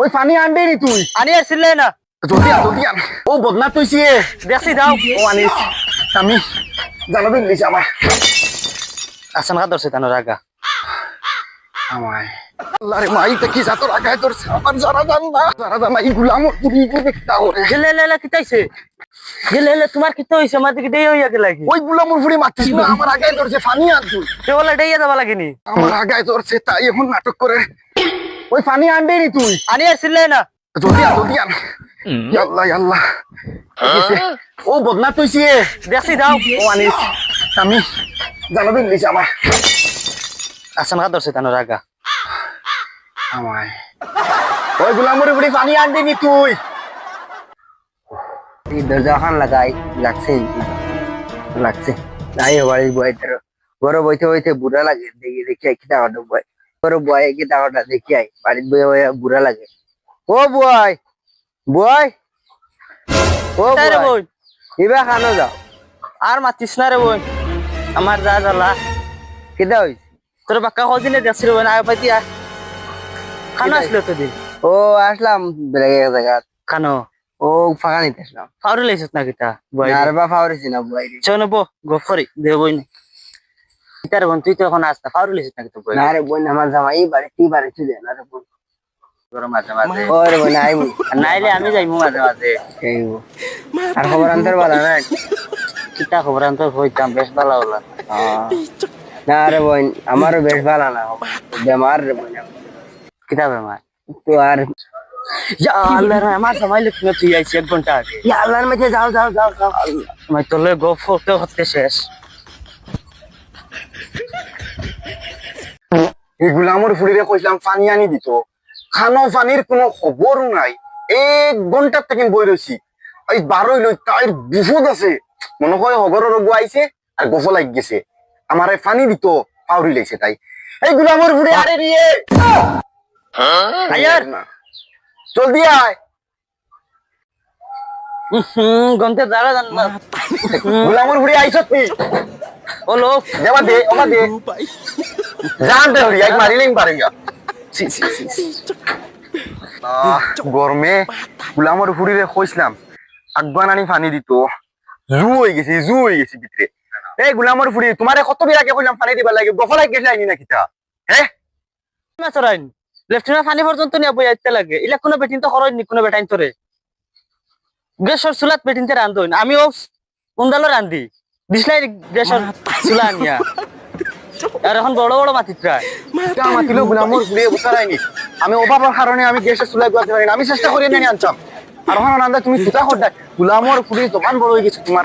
ওই পানি আনবি নি তুই? আনি আসছিলে না জলদি আন। ও বদনা তুইছি দেখছি যাও ও আনিস আমি জানাবেন নিছে আমার আসান কা ধরছে তানোর আগা আমায় আল্লাহ রে মাই কি জাতর আগায় তোর আমার যারা জান না ইগুলা আমার পুরি দেখতা ওরে গেলে লে কিতাইছে গেলে তোমার কিতা হইছে আমার দিকে দেই হইয়া গেলা কি ওইগুলা মোর পুরি মারতিস না আমার আগায় ধরছে পানি আন তুই তে বলে দেইয়া যাবা লাগেনি আমার আগায় ধরছে তাই এখন নাটক করে ওই পানি আনবি নি তুই? আনি আসছিলে না জলদি আন আল্লাহ ও বদনা তুইছি দেখছি যাও ও আনিস আমি জানাবেন নিছে আমার আসান কা ধরছে তানোর আগা আমায় ওইগুলা মোর পুরি পানি আনবি নি তুই? দরজা খান লাগাই লাগছে নাই বাড়ির বইটার বড় বইতে বইতে বুড়া লাগে দেখি দেখি কিতা হতো বই বড় বয় কিতা হতো দেখি আই বাড়ির বই বুড়া লাগে ও বয় বয় ও রে বই বোন ইবা খানো যাও আর মাতিস না রে বোন আমার যা জ্বালা কিতা হইছে তোর বাক্কা কদিনে দেখছিল বোন আগে পাইতি খানো আসলো তো দিন ও আসলাম বেলেগ এক জায়গা খানো ও ফাঁকা নিতে আসলাম ফাউরি লাইছত না কিতা বই আর বা ফাওরেছি না বই চলো বো গফরি দে বই না কিতার বোন তুই তো এখন আসতা ফাউরি লাইছত না কিতা বই না রে বোন আমার জামাই বাড়িতে বাড়িতে দে না রে বোন তোর মাঝে মাঝে ওরে বোন আইবো নাইলে আমি যাইমু মাঝে মাঝে আইবো আর খবর আনতে বলা না কিতা খবর আনতে হইতাম বেশ ভালো হলো না রে বোন আমারও বেশ ভালো না বেমার রে বোন কিতা বেমার তো আর ইয়া আল্লাহ রে আমার সময় লিখনে তুই আইছি 1 ঘন্টা আগে ইয়া আল্লাহর মধ্যে যাও আমি তোলে গপ হতে হতে শেষ এগুলা মোর ফুড়িরে কইলাম পানি আনি দিত খানো পানির কোনো খবর নাই 1 ঘন্টা থেকে বই রইছি ওই 12 লই তাই বিপদ আছে মনে হয় হগরের রোগ আইছে আর গোফ লাগ গেছে আমারে পানি দিত পাউরি লাইছে তাই এইগুলা মোর ফুড়ি আরে রিয়ে আয়ার জলদি আয় গন্তে দাঁড়া জান না গুলা মোর ফুড়ি আইছত নি ও লোক দেবা দে ওবা দে জানতে হরি এক মারিলেই পারেঙ্গা সি গরমে গুলামর ফুড়িরে কইছিলাম আগবান আনি পানি দিত জু হয়ে গেছি ভিতরে এই গুলামর ফুড়ি তোমারে কত বিরাকে কইলাম পানি দিবা লাগে গফলাই গেছে আইনি না কিতা হ্যাঁ না সরাইন লেফটেন্যান্ট ফানি পর্যন্ত নিয়ে বই আইতে লাগে ইলা কোনো বেটিন তো খরচ নি কোনো বেটাইন তোরে গ্যাসর চুলাত বেটিনতে রান্ধইন আমি ও উন্দালো রান্ধি দিছলাই গ্যাসর চুলা আনিয়া আর এখন বড় বড় মাতিত্রা মাতিলো গুলামর ফুড়ি বুঝারাইনি আমি অভাবের কারণে আমি গ্যাসের চুলাই গুয়াতে পারি না আমি চেষ্টা করি না আনছাম আর এখন আন্দা তুমি তুতা হড্ডা গুলামর ফুড়ি জমান বড় হয়ে গেছে তোমার